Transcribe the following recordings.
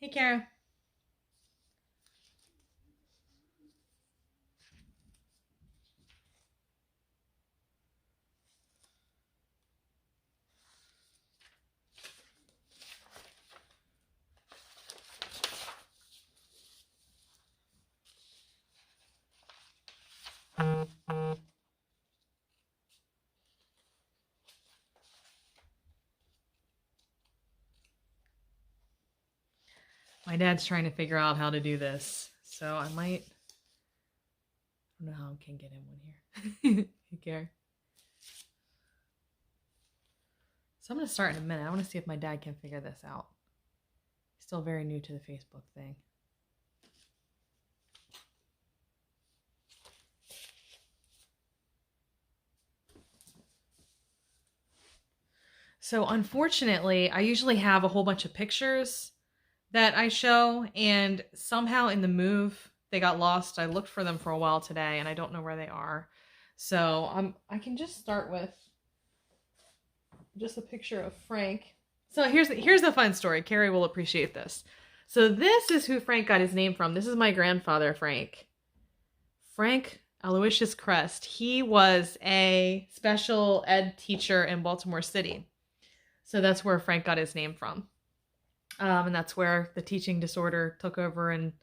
Hey, Kara. My dad's trying to figure out how to do this, so I don't know how I can get him one here. Hey, Kara. So I'm going to start in a minute. I want to see if my dad can figure this out. He's still very new to the Facebook thing. So unfortunately, I usually have a whole bunch of pictures that I show, and somehow in the move, they got lost. I looked for them for a while today, and I don't know where they are. So I can just start with just a picture of Frank. So here's the fun story. Carrie will appreciate this. So this is who Frank got his name from. This is my grandfather, Frank. Frank Aloysius Crest. He was a special ed teacher in Baltimore City. So that's where Frank got his name from. And that's where the teaching disorder took over. And,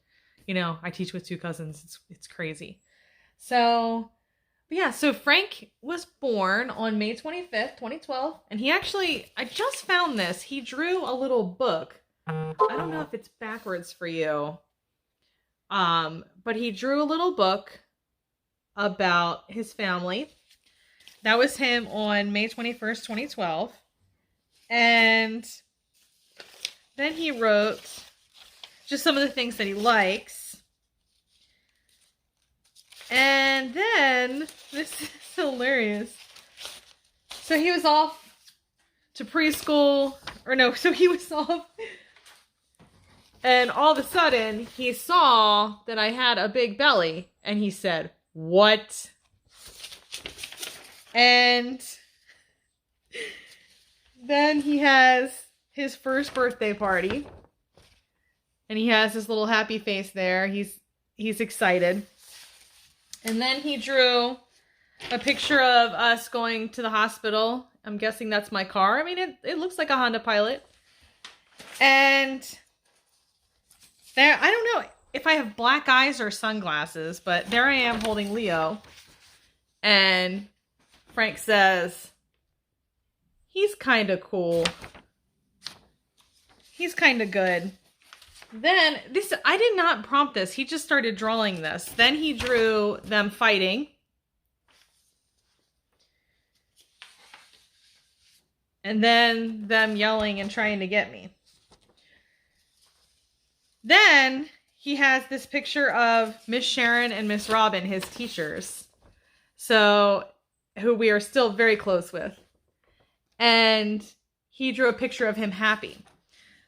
you know, I teach with two cousins. It's crazy. So, but yeah, so Frank was born on May 25th, 2012. And he actually, I just found this. He drew a little book. I don't know if it's backwards for you. But he drew a little book about his family. That was him on May 21st, 2012. And then he wrote just some of the things that he likes. And then, this is hilarious. So he was off to preschool, so he was off. And all of a sudden, he saw that I had a big belly. And he said, "What?" And then he has his first birthday party. And he has his little happy face there. He's excited. And then he drew a picture of us going to the hospital. I'm guessing that's my car. I mean, it looks like a Honda Pilot. And there, I don't know if I have black eyes or sunglasses, but there I am holding Leo. And Frank says, "He's kind of cool. He's kind of good." Then, I did not prompt this. He just started drawing this. Then he drew them fighting. And then them yelling and trying to get me. Then he has this picture of Miss Sharon and Miss Robin, his teachers. So, who we are still very close with. And he drew a picture of him happy.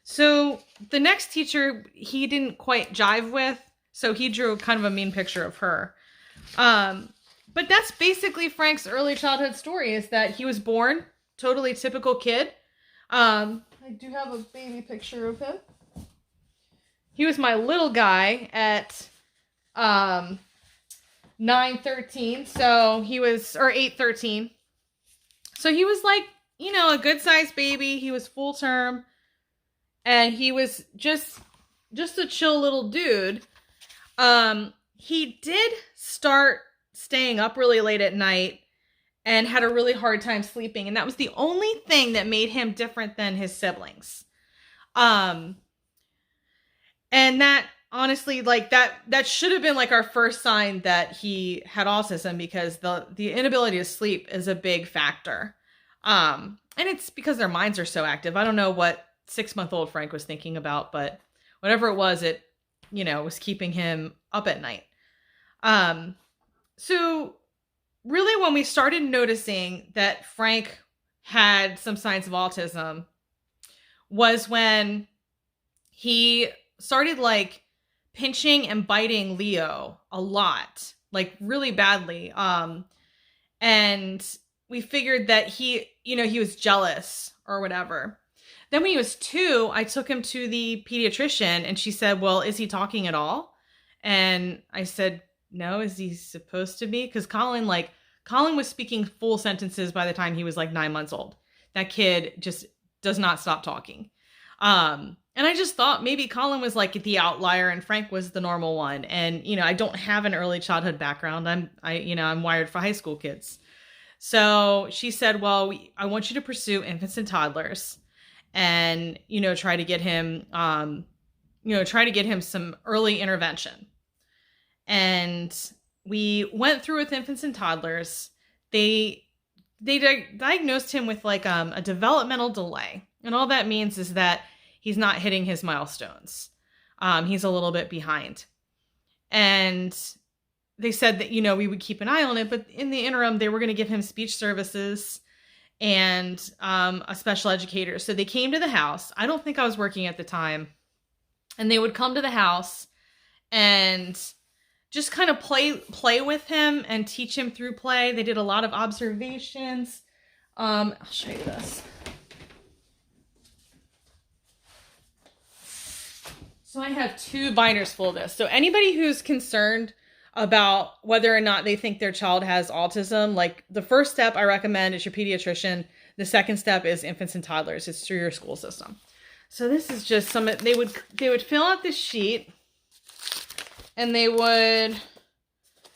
So the next teacher, he didn't quite jive with, so he drew kind of a mean picture of her. But that's basically Frank's early childhood story, is that he was born, totally typical kid. I do have a baby picture of him. He was my little guy at 9-13, so he was, or 8-13. So he was like, you know, a good sized baby. He was full term. And he was just a chill little dude. He did start staying up really late at night and had a really hard time sleeping. And that was the only thing that made him different than his siblings. And that, honestly, like that should have been like our first sign that he had autism, because the inability to sleep is a big factor. And it's because their minds are so active. I don't know what 6-month-old Frank was thinking about, but whatever it was was keeping him up at night. So really, when we started noticing that Frank had some signs of autism was when he started like pinching and biting Leo a lot, like really badly. And we figured that he was jealous or whatever. Then when he was 2, I took him to the pediatrician and she said, well, is he talking at all? And I said, no, is he supposed to be? Because Colin was speaking full sentences by the time he was like 9 months old. That kid just does not stop talking. And I just thought maybe Colin was like the outlier and Frank was the normal one. And, I don't have an early childhood background. I'm wired for high school kids. So she said, well, I want you to pursue infants and toddlers and, try to get him some early intervention. And we went through with infants and toddlers. They diagnosed him with like a developmental delay. And all that means is that he's not hitting his milestones. He's a little bit behind. And they said that, we would keep an eye on it. But in the interim, they were going to give him speech services and a special educator. So they came to the house. I don't think I was working at the time. And they would come to the house and just kind of play with him and teach him through play. They did a lot of observations. I'll show you this. So I have 2 binders full of this. So anybody who's concerned about whether or not they think their child has autism, like the first step I recommend is your pediatrician. The second step is infants and toddlers. It's through your school system. So this is just they would fill out this sheet and they would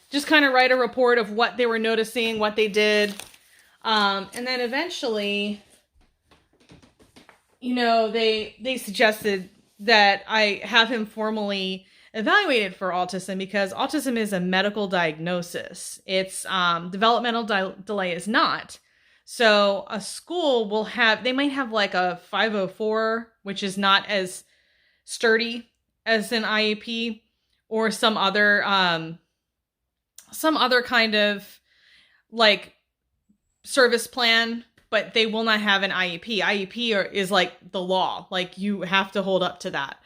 just kind of write a report of what they were noticing, what they did. And then eventually, they suggested that I have him formally evaluated for autism because autism is a medical diagnosis. It's developmental delay is not. So a school they might have like a 504, which is not as sturdy as an IEP, or some other kind of like service plan, but they will not have an IEP. IEP is like the law. Like you have to hold up to that.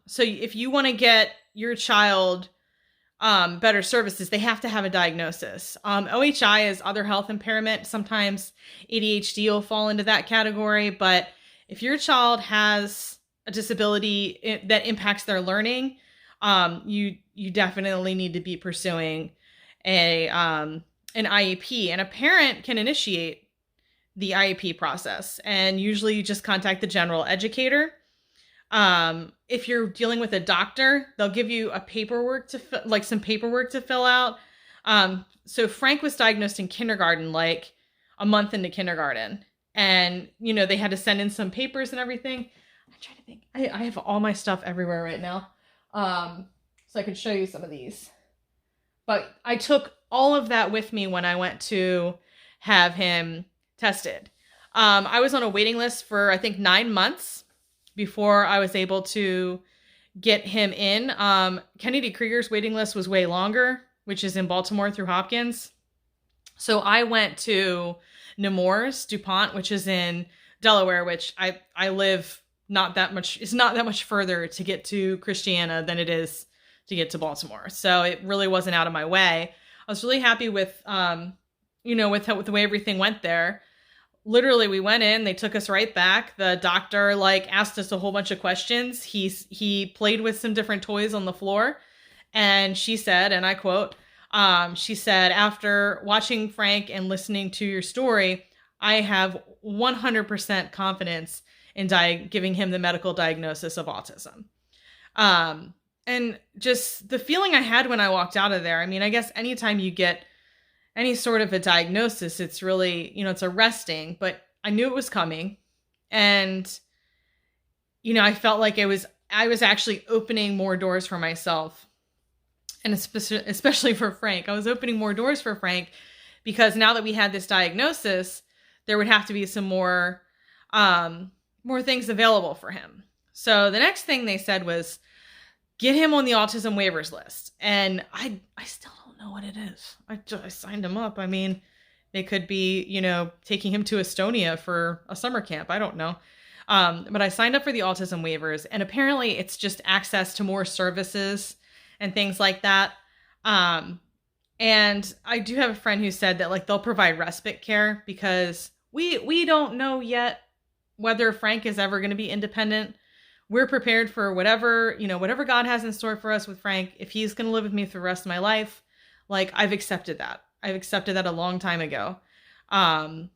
So if you want to get your child better services, they have to have a diagnosis. OHI is other health impairment. Sometimes ADHD will fall into that category. But if your child has a disability that impacts their learning, you definitely need to be pursuing an IEP. And a parent can initiate the IEP process. And usually you just contact the general educator. If you're dealing with a doctor, they'll give you some paperwork to fill out. So Frank was diagnosed in kindergarten, like a month into kindergarten. And, they had to send in some papers and everything. I'm trying to think. I have all my stuff everywhere right now. So I could show you some of these. But I took all of that with me when I went to have him tested. I was on a waiting list for, I think, 9 months before I was able to get him in. Kennedy Krieger's waiting list was way longer, which is in Baltimore through Hopkins. So I went to Nemours DuPont, which is in Delaware, which I live it's not that much further to get to Christiana than it is to get to Baltimore. So it really wasn't out of my way. I was really happy with, with the way everything went there. Literally, we went in, they took us right back. The doctor asked us a whole bunch of questions. He played with some different toys on the floor. And she said, and I quote, she said, after watching Frank and listening to your story, I have 100% confidence in giving him the medical diagnosis of autism. And just the feeling I had when I walked out of there, I guess anytime you get any sort of a diagnosis, it's really, it's arresting, but I knew it was coming. And, I felt like I was actually opening more doors for myself, and especially for Frank. I was opening more doors for Frank because now that we had this diagnosis, there would have to be some more things available for him. So the next thing they said was get him on the autism waivers list. And I still don't know what it is. I signed him up. They could be, taking him to Estonia for a summer camp. I don't know. But I signed up for the autism waivers, and apparently it's just access to more services and things like that. And I do have a friend who said that they'll provide respite care because we don't know yet whether Frank is ever going to be independent. We're prepared for whatever, whatever God has in store for us with Frank. If he's going to live with me for the rest of my life, like, I've accepted that. I've accepted that a long time ago. But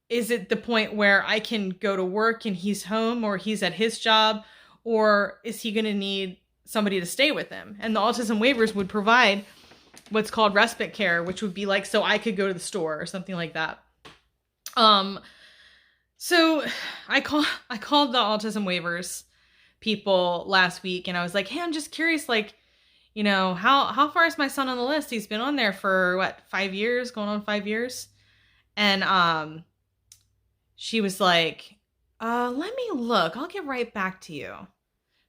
is it the point where I can go to work and he's home, or he's at his job, or is he going to need somebody to stay with him? And the autism waivers would provide what's called respite care, which would be like, so I could go to the store or something like that. So I called the autism waivers people last week, and I was like, hey, I'm just curious, like, how far is my son on the list? He's been on there for 5 years, going on 5 years. And she was like, let me look. I'll get right back to you.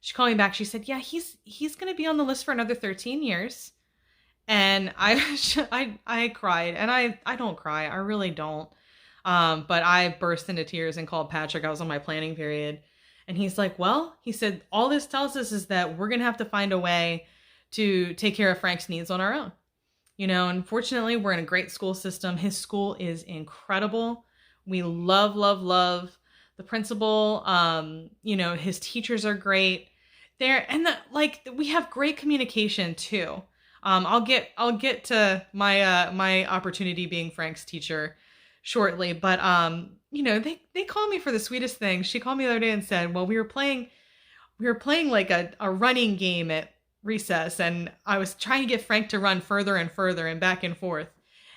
She called me back. She said, yeah, he's going to be on the list for another 13 years. And I cried, and I don't cry. I really don't. But I burst into tears and called Patrick. I was on my planning period, and he's like, well, he said, all this tells us is that we're going to have to find a way to take care of Frank's needs on our own. Unfortunately, we're in a great school system. His school is incredible. We love, love, love the principal. His teachers are great there. And we have great communication too. I'll get to my opportunity being Frank's teacher shortly, but they call me for the sweetest thing. She called me the other day and said, well, we were playing like a running game at recess, and I was trying to get Frank to run further and further and back and forth,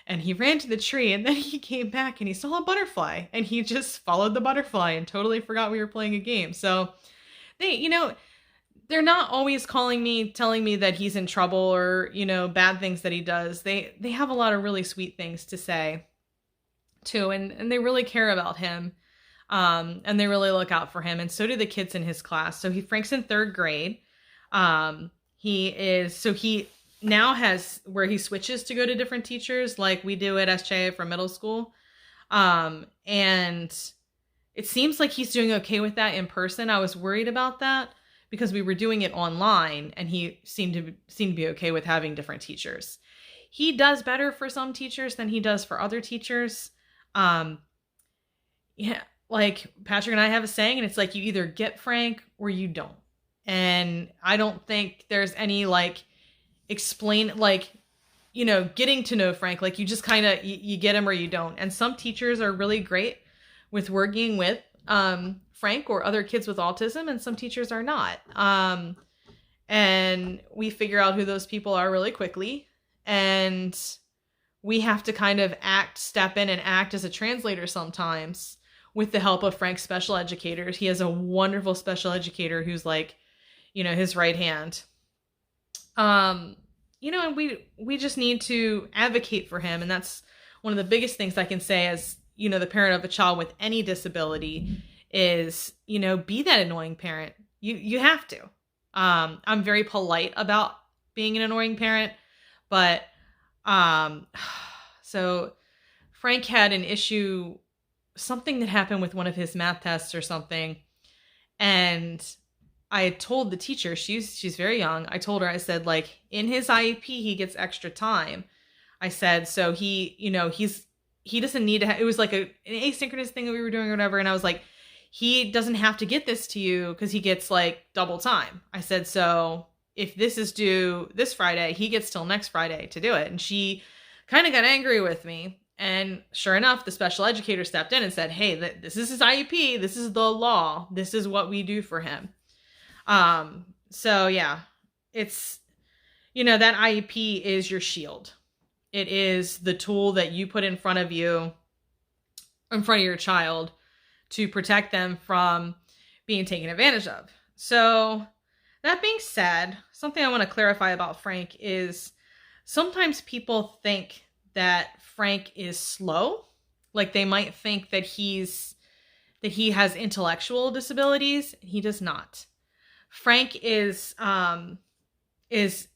and he ran to the tree, and then he came back and he saw a butterfly, and he just followed the butterfly and totally forgot we were playing a game. So they're not always calling me, telling me that he's in trouble or, bad things that he does. They have a lot of really sweet things to say too, and they really care about him, and they really look out for him, and so do the kids in his class. So Frank's in 3rd grade. He now has where he switches to go to different teachers, like we do at SJA for middle school. And it seems like he's doing okay with that in person. I was worried about that because we were doing it online, and he seemed to be okay with having different teachers. He does better for some teachers than he does for other teachers. Like Patrick and I have a saying, and it's like, you either get Frank or you don't. And I don't think there's any getting to know Frank. Like, you just kind of, you get him or you don't. And some teachers are really great with working with Frank or other kids with autism, and some teachers are not. And we figure out who those people are really quickly. And we have to kind of step in and act as a translator sometimes with the help of Frank's special educators. He has a wonderful special educator who's his right hand. And we just need to advocate for him. And that's one of the biggest things I can say as, the parent of a child with any disability is, be that annoying parent. You have to. I'm very polite about being an annoying parent, but, so Frank had an issue, something that happened with one of his math tests or something. And I told the teacher, she's very young. I told her, I said, in his IEP, he gets extra time. I said, so he doesn't need to it was like an asynchronous thing that we were doing or whatever. And I was like, he doesn't have to get this to you because he gets double time. I said, so if this is due this Friday, he gets till next Friday to do it. And she kind of got angry with me. And sure enough, the special educator stepped in and said, hey, this is his IEP. This is the law. This is what we do for him. So yeah, it's, that IEP is your shield. It is the tool that you put in front of your child to protect them from being taken advantage of. So that being said, something I want to clarify about Frank is sometimes people think that Frank is slow. Like, they might think that he has intellectual disabilities. He does not. Frank is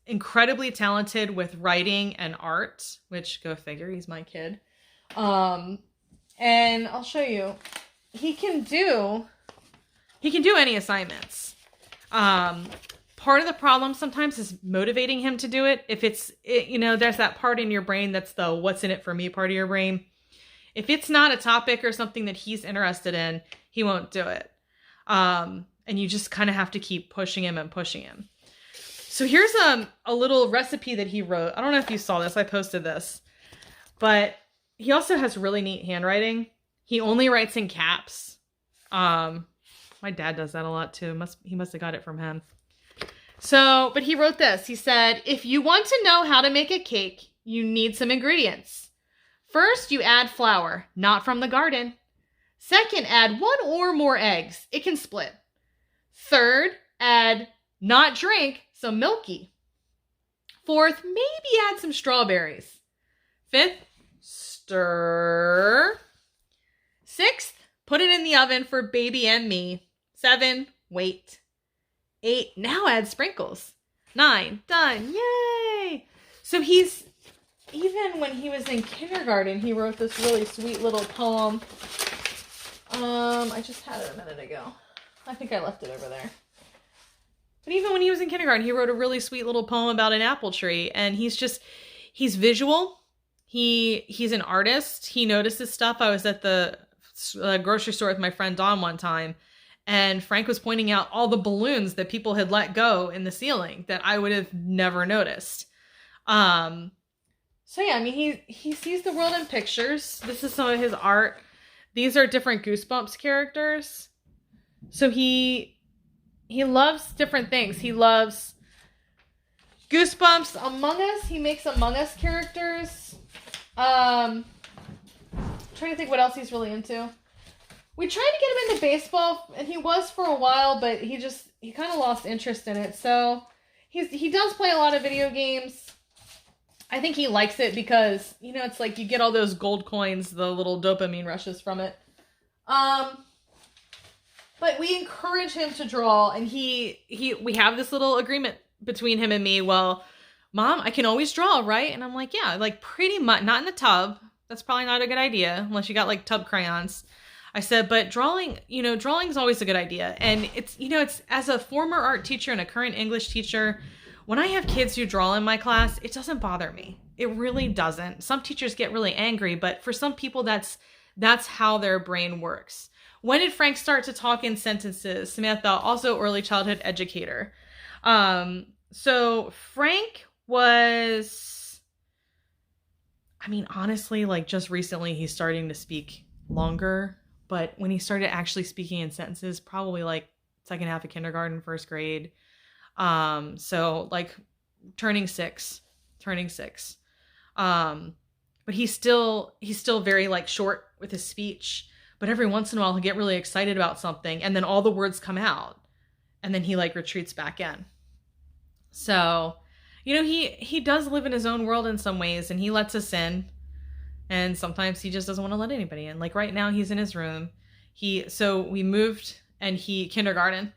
incredibly talented with writing and art, which, go figure, he's my kid. And I'll show you. He can do any assignments. Part of the problem sometimes is motivating him to do it. If there's that part in your brain that's the what's in it for me part of your brain. If it's not a topic or something that he's interested in, he won't do it. And you just kind of have to keep pushing him and pushing him. So here's a little recipe that he wrote. I don't know if you saw this. I posted this. But he also has really neat handwriting. He only writes in caps. My dad does that a lot too. He must have got it from him. So, but he wrote this. He said, if you want to know how to make a cake, you need some ingredients. First, you add flour, not from the garden. Second, add 1 or more eggs. It can split. Third, add not drink, so milky. Fourth, maybe add some strawberries. Fifth, stir. Sixth, put it in the oven for baby and me. 7, wait. 8, now add sprinkles. 9, done. Yay! So even when he was in kindergarten, he wrote this really sweet little poem. I just had it a minute ago. I think I left it over there. But even when he was in kindergarten, he wrote a really sweet little poem about an apple tree. And he's visual. He's an artist. He notices stuff. I was at the grocery store with my friend Dawn one time, and Frank was pointing out all the balloons that people had let go in the ceiling that I would have never noticed. So yeah, I mean, he sees the world in pictures. This is some of his art. These are different Goosebumps characters. So he loves different things. He loves Goosebumps, Among Us. He makes Among Us characters. Trying to think what else he's really into. We tried to get him into baseball, and he was for a while, but he kind of lost interest in it. So he does play a lot of video games. I think he likes it because, it's like you get all those gold coins, the little dopamine rushes from it. But we encourage him to draw, and we have this little agreement between him and me. Well, Mom, I can always draw, right? And I'm like, yeah, like pretty much, not in the tub. That's probably not a good idea unless you got like tub crayons. I said, but drawing is always a good idea. And it's as a former art teacher and a current English teacher, when I have kids who draw in my class, it doesn't bother me. It really doesn't. Some teachers get really angry, but for some people, that's how their brain works. When did Frank start to talk in sentences? Samantha, also early childhood educator. So Frank was, honestly, like just recently he's starting to speak longer, but when he started actually speaking in sentences, probably like second half of kindergarten, first grade. So like turning six. But he's still very like short with his speech, but every once in a while he'll get really excited about something and then all the words come out and then he like retreats back in. So, he does live in his own world in some ways, and he lets us in, and sometimes he just doesn't want to let anybody in. Like right now he's in his room. We moved and kindergarten.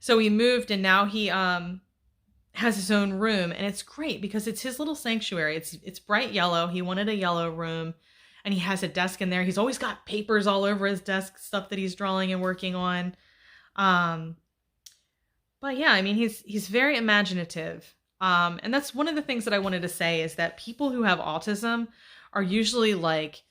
So we moved and now he has his own room, and it's great because it's his little sanctuary. It's bright yellow. He wanted a yellow room, and he has a desk in there. He's always got papers all over his desk, stuff that he's drawing and working on. But yeah, he's very imaginative. And that's one of the things that I wanted to say is that people who have autism are usually like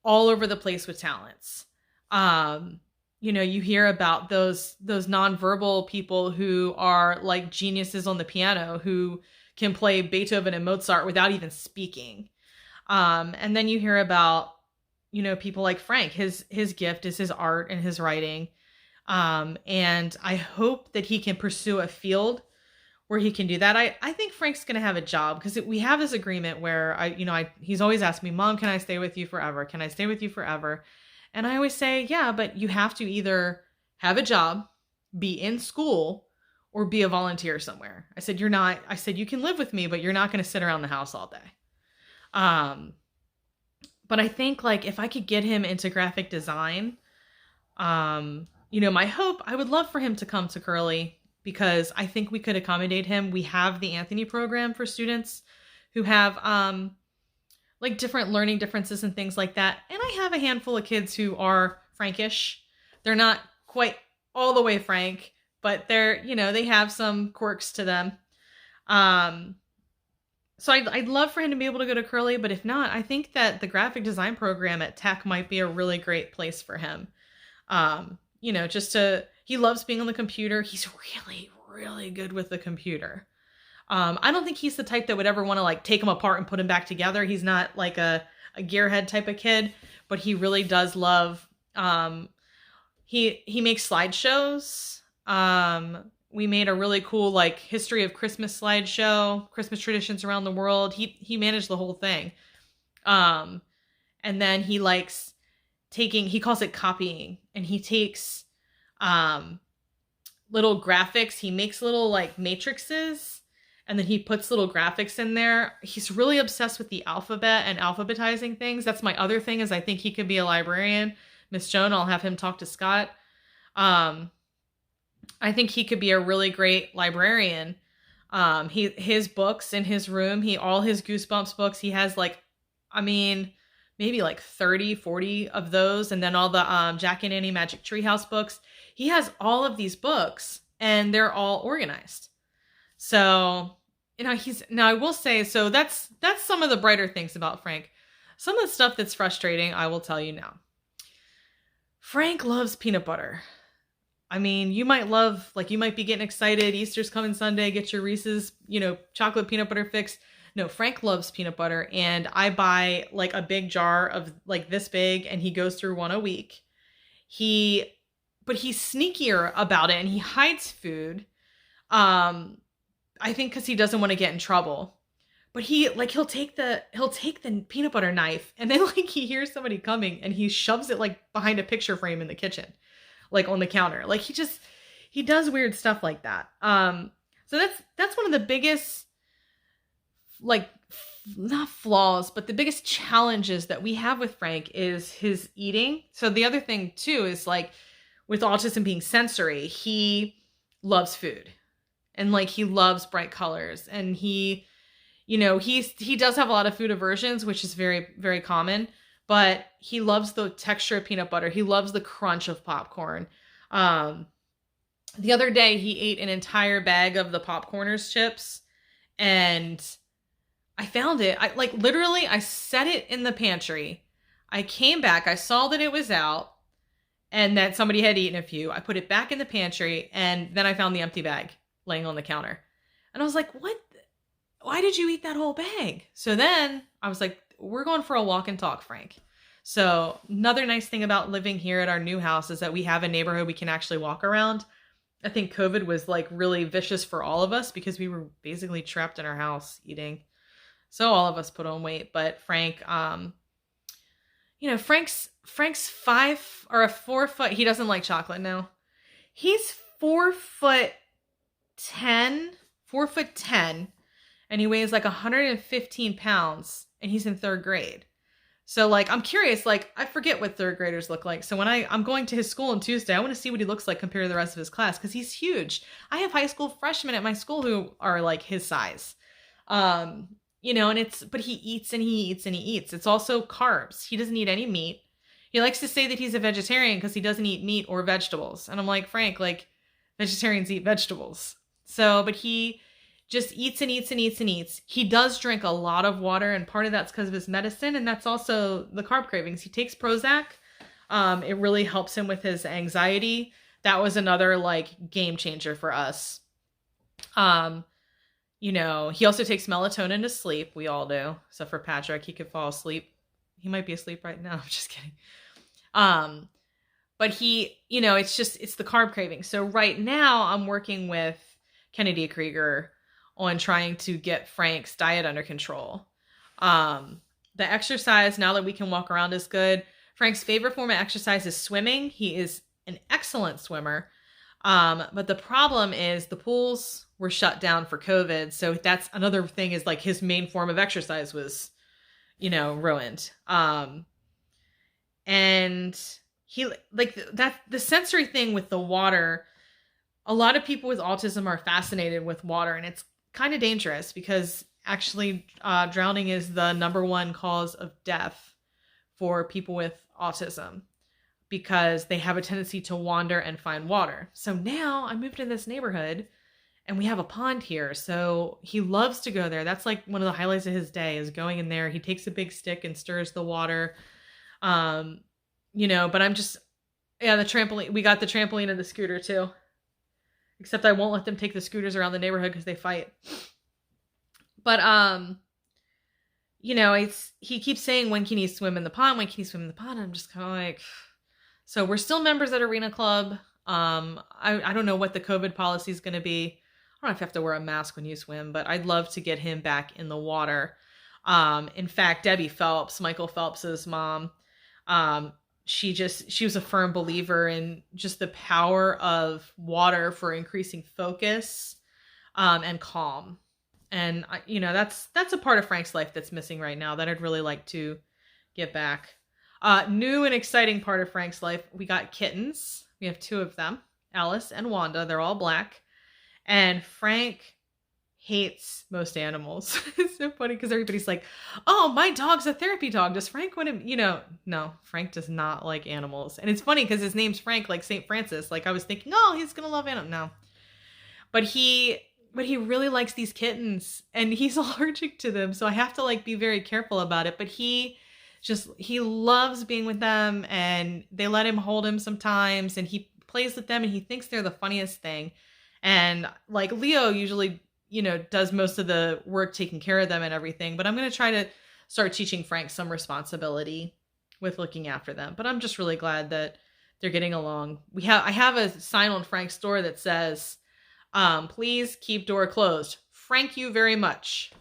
all over the place with talents. You hear about those nonverbal people who are like geniuses on the piano who can play Beethoven and Mozart without even speaking. And then you hear about, people like Frank. His gift is his art and his writing. And I hope that he can pursue a field where he can do that. I think Frank's going to have a job because we have this agreement where he's always asked me, Mom, can I stay with you forever? Can I stay with you forever? And I always say, yeah, but you have to either have a job, be in school, or be a volunteer somewhere. I said, you can live with me, but you're not going to sit around the house all day. But I think like if I could get him into graphic design, my hope, I would love for him to come to Curly because I think we could accommodate him. We have the Anthony program for students who have like different learning differences and things like that. And I have a handful of kids who are Frankish. They're not quite all the way Frank, but they have some quirks to them. So I'd love for him to be able to go to Curly, but if not, I think that the graphic design program at Tech might be a really great place for him. He loves being on the computer. He's really, really good with the computer. I don't think he's the type that would ever want to like take him apart and put him back together. He's not like a gearhead type of kid, but he really does love, he makes slideshows. We made a really cool like history of Christmas slideshow, Christmas traditions around the world. He managed the whole thing. And then he likes he calls it copying, and he takes little graphics. He makes little like matrices, and then he puts little graphics in there. He's really obsessed with the alphabet and alphabetizing things. That's my other thing, is I think he could be a librarian. Miss Joan, I'll have him talk to Scott. I think he could be a really great librarian. His books in his room, all his Goosebumps books, he has like, maybe like 30, 40 of those. And then all the Jack and Annie Magic Treehouse books. He has all of these books, and they're all organized. So, I will say, so that's some of the brighter things about Frank. Some of the stuff that's frustrating, I will tell you now. Frank loves peanut butter. You might be getting excited. Easter's coming Sunday. Get your Reese's, chocolate peanut butter fix. No, Frank loves peanut butter, and I buy like a big jar of like this big, and he goes through one a week. But he's sneakier about it, and he hides food. I think because he doesn't want to get in trouble. But he'll take the peanut butter knife, and then like he hears somebody coming, and he shoves it like behind a picture frame in the kitchen, like on the counter. Like he does weird stuff like that. So that's one of the biggest, like, not flaws, but the biggest challenges that we have with Frank is his eating. So the other thing too is like with autism being sensory, he loves food, and like he loves bright colors, and he does have a lot of food aversions, which is very, very common, but he loves the texture of peanut butter. He loves the crunch of popcorn. The other day he ate an entire bag of the Popcorners chips, and I found it. I set it in the pantry. I came back. I saw that it was out and that somebody had eaten a few. I put it back in the pantry, and then I found the empty bag laying on the counter. And I was like, what? Why did you eat that whole bag? So then I was like, we're going for a walk and talk, Frank. So another nice thing about living here at our new house is that we have a neighborhood we can actually walk around. I think COVID was like really vicious for all of us because we were basically trapped in our house eating. So all of us put on weight, but Frank, Frank's 5 or a 4 foot. He doesn't like chocolate now. He's 4'10", 4'10", and he weighs like 115 pounds, and he's in 3rd grade. So like, I'm curious, like I forget what 3rd graders look like. So when I'm going to his school on Tuesday, I want to see what he looks like compared to the rest of his class, because he's huge. I have high school freshmen at my school who are like his size. But he eats and he eats and he eats. It's also carbs. He doesn't eat any meat. He likes to say that he's a vegetarian because he doesn't eat meat or vegetables. And I'm like, Frank, like vegetarians eat vegetables. So, but he just eats and eats and eats and eats. He does drink a lot of water, and part of that's because of his medicine, and that's also the carb cravings. He takes Prozac. It really helps him with his anxiety. That was another like game changer for us. He also takes melatonin to sleep. We all do. So for Patrick, he could fall asleep. He might be asleep right now. I'm just kidding. But he, it's the carb craving. So right now I'm working with Kennedy Krieger on trying to get Frank's diet under control. The exercise, now that we can walk around, is good. Frank's favorite form of exercise is swimming. He is an excellent swimmer. But the problem is the pools were shut down for COVID. So that's another thing, is like his main form of exercise was, ruined. And he like that, the sensory thing with the water, a lot of people with autism are fascinated with water, and it's kind of dangerous because actually drowning is the #1 cause of death for people with autism, because they have a tendency to wander and find water. So now I moved in this neighborhood, and we have a pond here, so he loves to go there. That's like one of the highlights of his day, is going in there. He takes a big stick and stirs the water. But I'm just, yeah, the trampoline. We got the trampoline and the scooter too. Except I won't let them take the scooters around the neighborhood because they fight. But he keeps saying, when can he swim in the pond? When can he swim in the pond? I'm just kind of like, so we're still members at Arena Club. I don't know what the COVID policy is going to be. I don't know if you have to wear a mask when you swim, but I'd love to get him back in the water. In fact, Debbie Phelps, Michael Phelps's mom, she was a firm believer in just the power of water for increasing focus, and calm. And that's a part of Frank's life that's missing right now that I'd really like to get back. New and exciting part of Frank's life, we got kittens. We have 2 of them, Alice and Wanda. They're all black. And Frank hates most animals. It's so funny because everybody's like, oh, my dog's a therapy dog. Does Frank want to, no, Frank does not like animals. And it's funny because his name's Frank, like St. Francis. Like I was thinking, oh, he's going to love animals. No. But he really likes these kittens and he's allergic to them. So I have to like be very careful about it. But he loves being with them, and they let him hold him sometimes, and he plays with them, and he thinks they're the funniest thing. And like Leo usually, does most of the work taking care of them and everything, but I'm going to try to start teaching Frank some responsibility with looking after them. But I'm just really glad that they're getting along. I have a sign on Frank's door that says, please keep door closed. Frank you very much.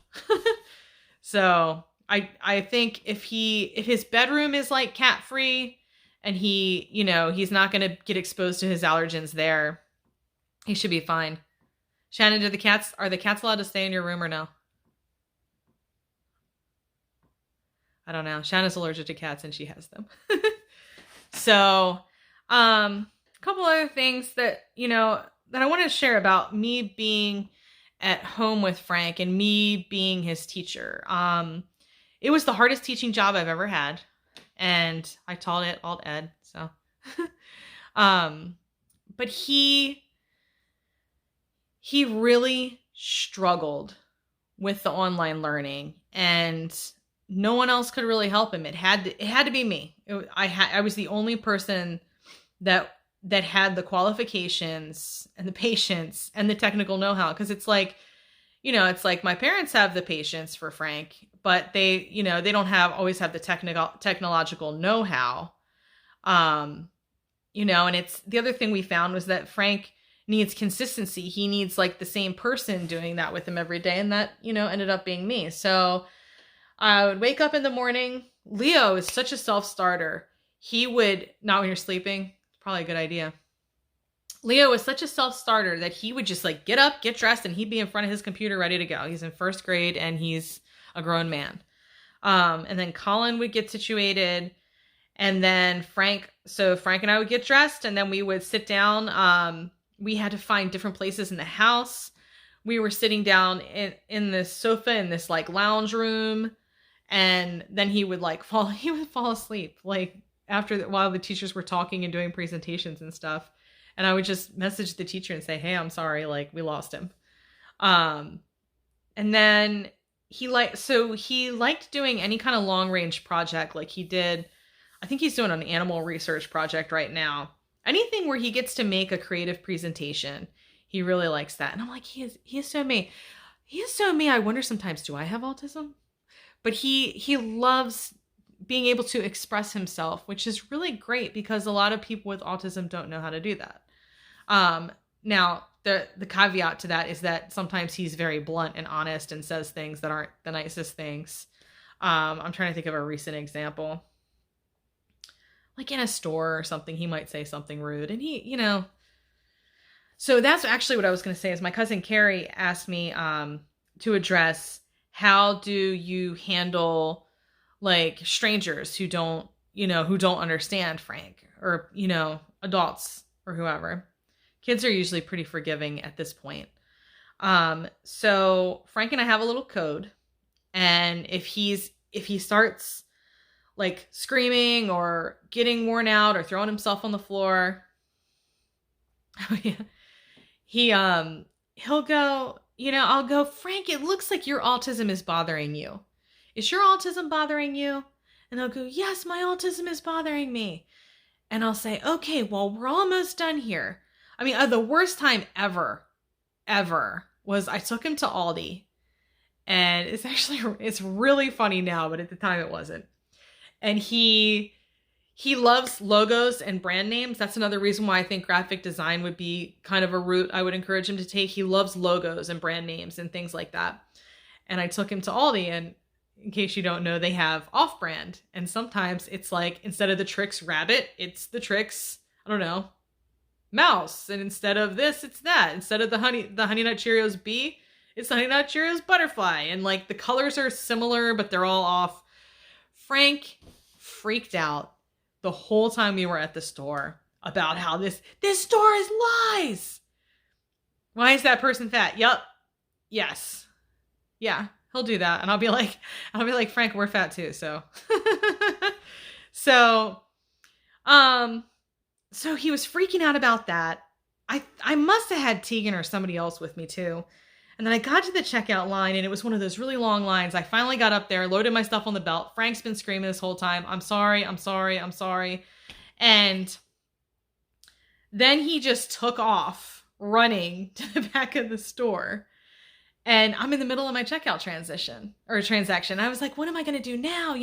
So I think if his bedroom is like cat free and he's not going to get exposed to his allergens there, he should be fine. Shannon, are the cats allowed to stay in your room or no? I don't know. Shannon's allergic to cats and she has them. So, a couple other things that I want to share about me being at home with Frank and me being his teacher. It was the hardest teaching job I've ever had, and I taught it alt ed. So, but he really struggled with the online learning, and no one else could really help him. It had to be me. I was the only person that had the qualifications and the patience and the technical know-how. Cause it's like, it's like my parents have the patience for Frank, but they don't always have the technological know-how. And it's the other thing we found was that Frank needs consistency. He needs like the same person doing that with him every day. And that, ended up being me. So I would wake up in the morning. Leo is such a self-starter. He would, not when you're sleeping, probably a good idea. Leo was such a self-starter that he would just like get up, get dressed, and he'd be in front of his computer ready to go. He's in 1st grade and he's a grown man. And then Colin would get situated, and then Frank and I would get dressed, and then we would sit down. We had to find different places in the house. We were sitting down in this sofa in this like lounge room, and then he would fall asleep like while the teachers were talking and doing presentations and stuff. And I would just message the teacher and say, hey, I'm sorry, like we lost him. And then he liked doing any kind of long range project. Like he did, I think he's doing an animal research project right now. Anything where he gets to make a creative presentation, he really likes that. And I'm like, he is so me. He is so me. I wonder sometimes, do I have autism? But he loves being able to express himself, which is really great because a lot of people with autism don't know how to do that. Now the caveat to that is that sometimes he's very blunt and honest and says things that aren't the nicest things. I'm trying to think of a recent example. Like in a store or something, he might say something rude, and so that's actually what I was going to say is my cousin Carrie asked me, to address how do you handle like strangers who don't understand Frank, or, adults or whoever. Kids are usually pretty forgiving at this point. So Frank and I have a little code, and if he starts like screaming or getting worn out or throwing himself on the floor, he'll go, I'll go, Frank, it looks like your autism is bothering you. Is your autism bothering you? And they'll go, yes, my autism is bothering me. And I'll say, okay, well, we're almost done here. I mean, the worst time ever was I took him to Aldi. And it's really funny now, but at the time it wasn't. And he loves logos and brand names. That's another reason why I think graphic design would be kind of a route I would encourage him to take. He loves logos and brand names and things like that. And I took him to Aldi, and in case you don't know, they have off-brand. And sometimes it's like, instead of the Trix rabbit, it's the Trix, I don't know, mouse. And instead of this, it's that. Instead of the Honey Nut Cheerios bee, it's the Honey Nut Cheerios butterfly. And like the colors are similar, but they're all off. Frank freaked out the whole time we were at the store about how this store is lies. Why is that person fat? Yup. Yes. Yeah, he'll do that. And I'll be like, Frank, we're fat too. So, so he was freaking out about that. I must have had Tegan or somebody else with me too. And then I got to the checkout line, and it was one of those really long lines. I finally got up there, loaded my stuff on the belt. Frank's been screaming this whole time, I'm sorry, I'm sorry, I'm sorry. And then he just took off running to the back of the store. And I'm in the middle of my checkout transaction. I was like, what am I going to do now?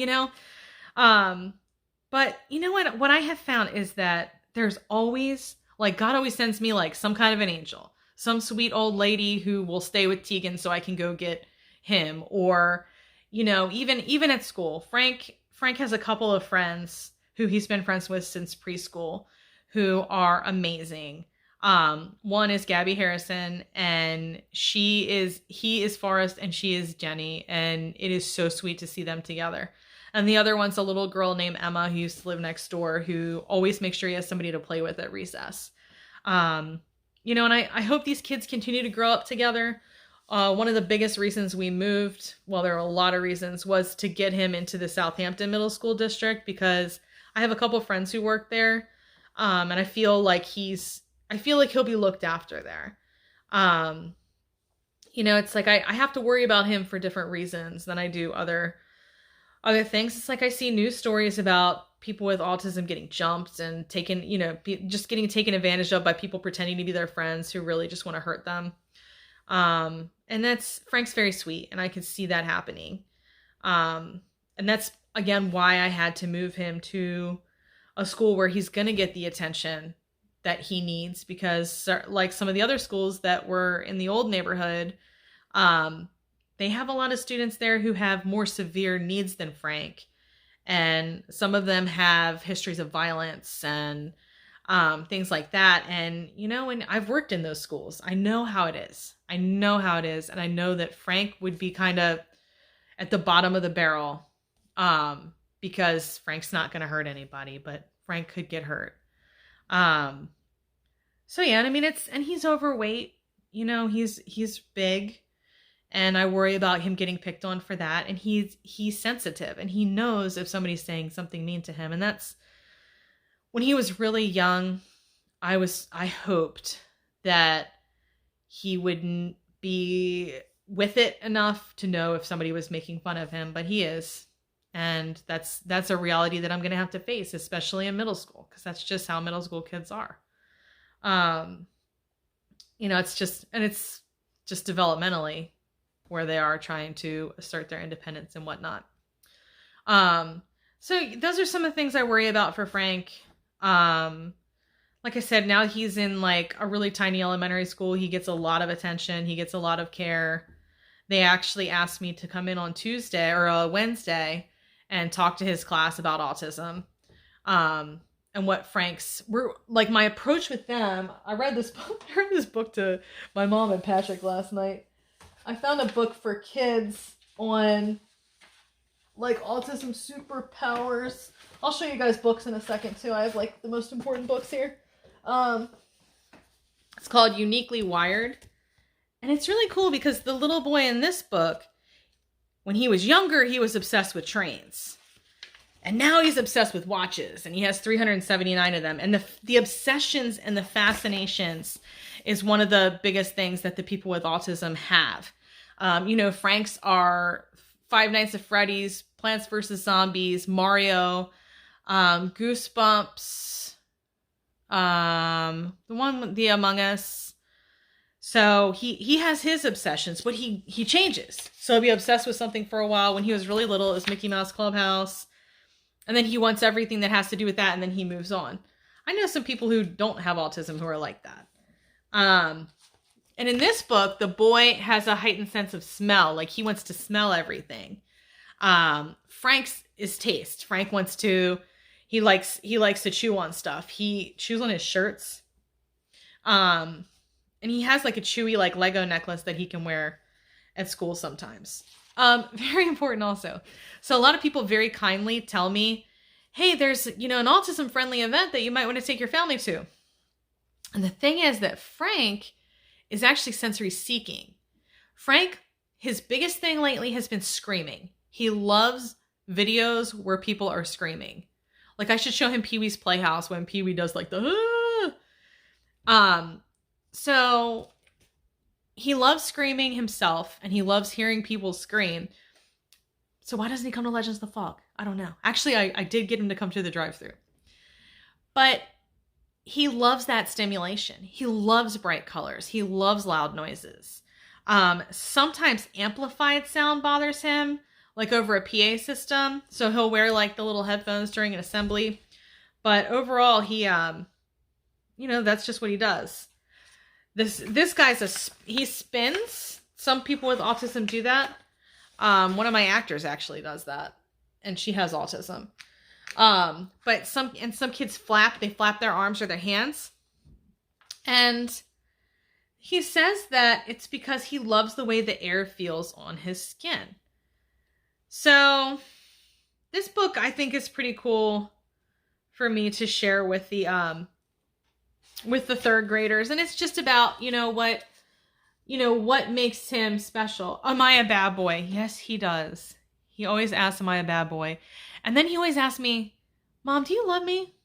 But you know what I have found is that there's always, like, God always sends me like some kind of an angel. Some sweet old lady who will stay with Tegan so I can go get him. Or, even at school, Frank has a couple of friends who he's been friends with since preschool who are amazing. One is Gabby Harrison, and he is Forrest and she is Jenny. And it is so sweet to see them together. And the other one's a little girl named Emma who used to live next door, who always makes sure he has somebody to play with at recess. And I hope these kids continue to grow up together. One of the biggest reasons we moved, well, there are a lot of reasons, was to get him into the Southampton Middle School District, because I have a couple of friends who work there. And I feel like he'll be looked after there. It's like I have to worry about him for different reasons than I do other things. It's like I see news stories about people with autism getting jumped and taken, just getting taken advantage of by people pretending to be their friends who really just want to hurt them. And Frank's very sweet, and I could see that happening. And that's, again, why I had to move him to a school where he's going to get the attention that he needs, because like some of the other schools that were in the old neighborhood, they have a lot of students there who have more severe needs than Frank. And some of them have histories of violence and things like that. And, and I've worked in those schools. I know how it is. And I know that Frank would be kind of at the bottom of the barrel, because Frank's not going to hurt anybody, but Frank could get hurt. So yeah, and he's overweight, he's big. And I worry about him getting picked on for that. And he's sensitive, and he knows if somebody's saying something mean to him. And that's, when he was really young, I hoped that he wouldn't be with it enough to know if somebody was making fun of him, but he is. And that's a reality that I'm going to have to face, especially in middle school, because that's just how middle school kids are. It's just developmentally where they are trying to assert their independence and whatnot. So those are some of the things I worry about for Frank. Like I said, now he's in like a really tiny elementary school. He gets a lot of attention. He gets a lot of care. They actually asked me to come in on Tuesday or Wednesday and talk to his class about autism. And what my approach with them. I read this book to my mom and Patrick last night. I found a book for kids on like autism superpowers. I'll show you guys books in a second too. I have like the most important books here. It's called Uniquely Wired. And it's really cool because the little boy in this book, when he was younger, he was obsessed with trains. And now he's obsessed with watches, and he has 379 of them. And the obsessions and the fascinations is one of the biggest things that the people with autism have. Frank's are Five Nights at Freddy's, Plants vs. Zombies, Mario, Goosebumps, the one with the Among Us. So he has his obsessions, but he changes. So he'll be obsessed with something for a while. When he was really little, it was Mickey Mouse Clubhouse. And then he wants everything that has to do with that, and then he moves on. I know some people who don't have autism who are like that. And in this book, the boy has a heightened sense of smell. Like, he wants to smell everything. Frank's is taste. Frank wants to, he likes to chew on stuff. He chews on his shirts. And he has like a chewy, like Lego necklace that he can wear at school sometimes. Very important also. So a lot of people very kindly tell me, hey, there's, an autism friendly event that you might want to take your family to. And the thing is that Frank is actually sensory seeking. Frank, his biggest thing lately has been screaming. He loves videos where people are screaming. Like, I should show him Pee-wee's Playhouse when Pee-wee does like the, So he loves screaming himself, and he loves hearing people scream. So why doesn't he come to Legends of the Fog? I don't know. Actually, I did get him to come to the drive-thru. But he loves that stimulation. He loves bright colors. He loves loud noises. Sometimes amplified sound bothers him, like over a PA system. So he'll wear like the little headphones during an assembly. But overall, he, that's just what he does. This guy's he spins. Some people with autism do that. One of my actors actually does that, and she has autism. But some kids they flap their arms or their hands. And he says that it's because he loves the way the air feels on his skin. So this book, I think, is pretty cool for me to share with the third graders. And it's just about, what makes him special. Am I a bad boy? Yes, he does. He always asks, am I a bad boy? And then he always asks me, Mom, do you love me?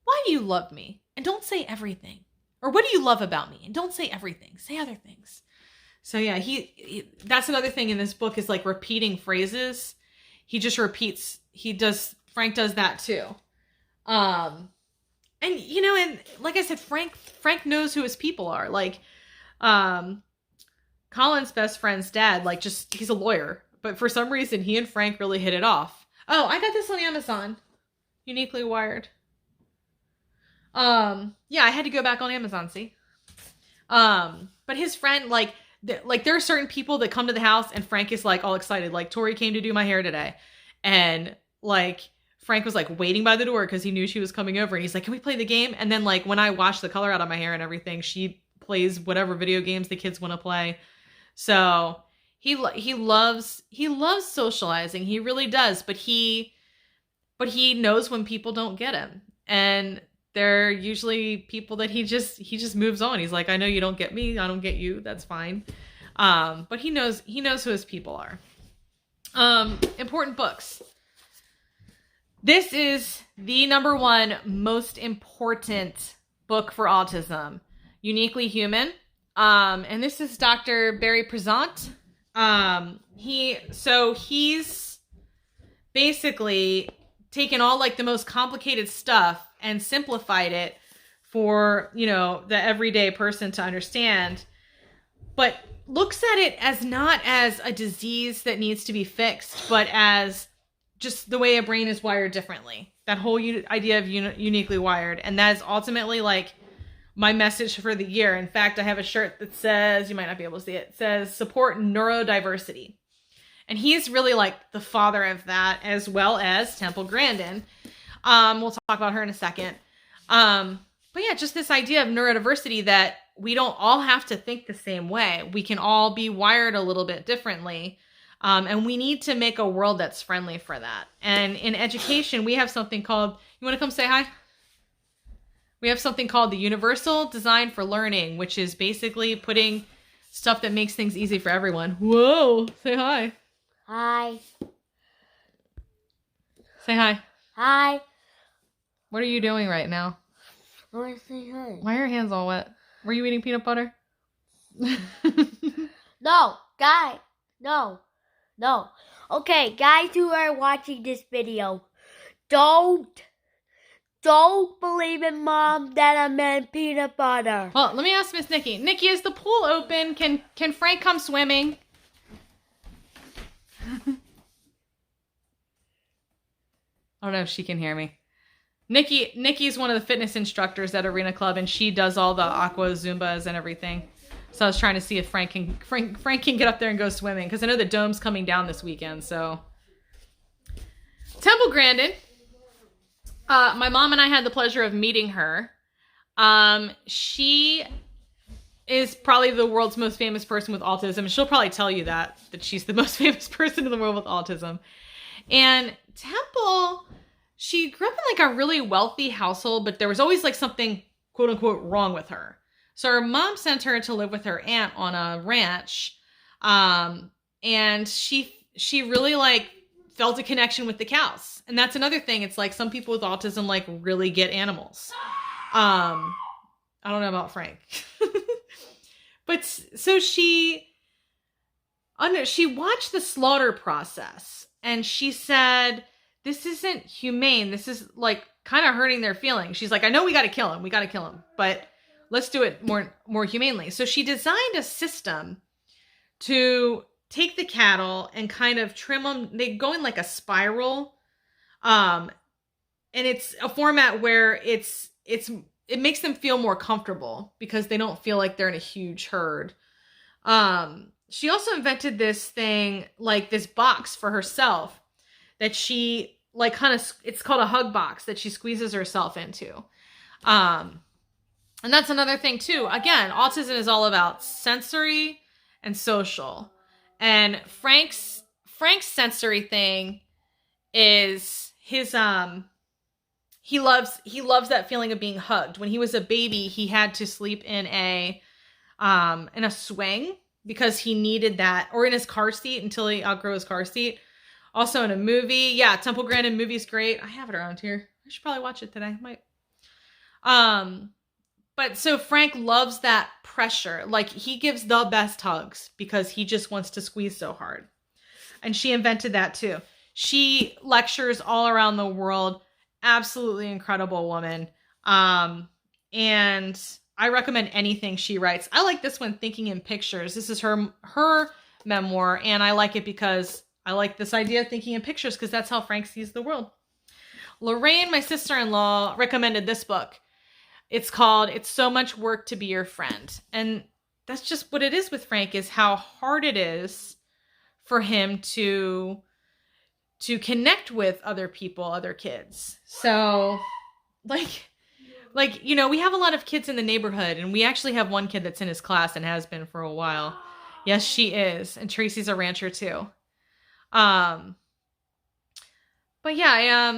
Why do you love me? And don't say everything. Or what do you love about me? And don't say everything. Say other things. So yeah, he that's another thing in this book is like repeating phrases. He just repeats. Frank does that too. And like I said, Frank knows who his people are. Like, Colin's best friend's dad, he's a lawyer, but for some reason he and Frank really hit it off. Oh, I got this on Amazon. Uniquely Wired. Yeah, I had to go back on Amazon, see? But his friend, there are certain people that come to the house and Frank is all excited. Like, Tori came to do my hair today. And Frank was waiting by the door because he knew she was coming over. And he's like, can we play the game? And then when I wash the color out of my hair and everything, she plays whatever video games the kids want to play. So he loves socializing. He really does. But he knows when people don't get him. And they're usually people that he just moves on. He's like, I know you don't get me. I don't get you. That's fine. But he knows who his people are. Important books. This is the number one most important book for autism, Uniquely Human. And this is Dr. Barry Prezant. He's basically taken all the most complicated stuff and simplified it for, the everyday person to understand, but looks at it as not as a disease that needs to be fixed, but as just the way a brain is wired differently. That whole idea of uniquely wired. And that is ultimately my message for the year. In fact, I have a shirt that says, you might not be able to see it, says support neurodiversity. And he's really the father of that, as well as Temple Grandin. We'll talk about her in a second. But yeah, just this idea of neurodiversity, that we don't all have to think the same way. We can all be wired a little bit differently. And we need to make a world that's friendly for that. And in education, we have something called, you want to come say hi? We have something called the Universal Design for Learning, which is basically putting stuff that makes things easy for everyone. Whoa, say hi. Hi. Say hi. Hi. What are you doing right now? I want to say hi. Why are your hands all wet? Were you eating peanut butter? No, guys. No. Okay, guys who are watching this video, don't believe in Mom that I meant peanut butter. Well, let me ask Miss Nikki. Nikki, is the pool open? Can Frank come swimming? I don't know if she can hear me. Nikki's one of the fitness instructors at Arena Club, and she does all the aqua Zumbas and everything. So I was trying to see if Frank can get up there and go swimming, because I know the dome's coming down this weekend. So Temple Grandin, my mom and I had the pleasure of meeting her. She is probably the world's most famous person with autism. She'll probably tell you that she's the most famous person in the world with autism. And Temple, she grew up in like a really wealthy household, but there was always like something quote unquote wrong with her. So her mom sent her to live with her aunt on a ranch. And she really like felt a connection with the cows. And that's another thing. It's like some people with autism like really get animals. I don't know about Frank. But so she watched the slaughter process and she said, this isn't humane. This is like kind of hurting their feelings. She's like, I know we got to kill him, but let's do it more humanely. So she designed a system to take the cattle and kind of trim them. They go in like a spiral. And it's a format where it makes them feel more comfortable because they don't feel like they're in a huge herd. She also invented this thing, like this box for herself that she like it's called a hug box that she squeezes herself into. And that's another thing too. Again, autism is all about sensory and social. And Frank's sensory thing is his he loves that feeling of being hugged. When he was a baby, he had to sleep in a swing because he needed that, or in his car seat until he outgrew his car seat. Also in a movie. Yeah, Temple Grandin movie's great. I have it around here. I should probably watch it today. Might. But so Frank loves that pressure. Like he gives the best hugs because he just wants to squeeze so hard. And she invented that too. She lectures all around the world. Absolutely incredible woman. And I recommend anything she writes. I like this one, Thinking in Pictures. This is her memoir. And I like it because I like this idea of thinking in pictures because that's how Frank sees the world. Lorraine, my sister-in-law, recommended this book. It's called It's So Much Work to Be Your Friend. And that's just what it is with Frank, is how hard it is for him to connect with other people, other kids. So like, you know, we have a lot of kids in the neighborhood, and we actually have one kid that's in his class and has been for a while. Yes, she is. And Tracy's a rancher too. But yeah,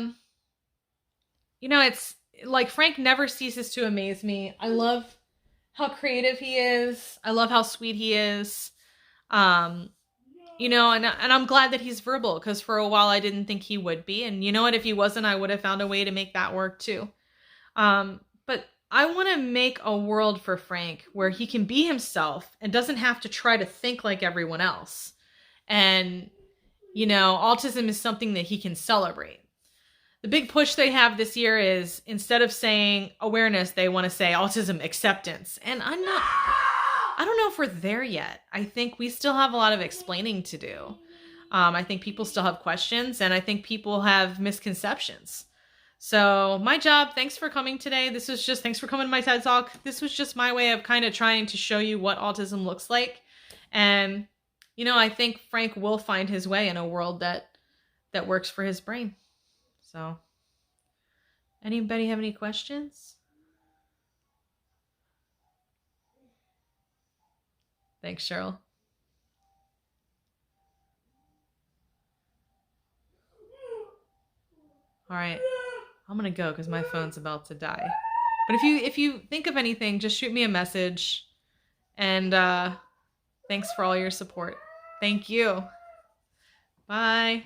you know, it's like Frank never ceases to amaze me. I love how creative he is. I love how sweet he is. You know, and I'm glad that he's verbal, because for a while I didn't think he would be. And you know what? If he wasn't, I would have found a way to make that work too. But I want to make a world for Frank where he can be himself and doesn't have to try to think like everyone else. And, you know, autism is something that he can celebrate. The big push they have this year is, instead of saying awareness, they want to say autism acceptance. And I don't know if we're there yet. I think we still have a lot of explaining to do. I think people still have questions, and I think people have misconceptions. So my job, thanks for coming today. Thanks for coming to my TED Talk. This was just my way of kind of trying to show you what autism looks like. And, you know, I think Frank will find his way in a world that works for his brain. So, anybody have any questions? Thanks, Cheryl. All right, I'm gonna go because my phone's about to die. But if you think of anything, just shoot me a message. And thanks for all your support. Thank you. Bye.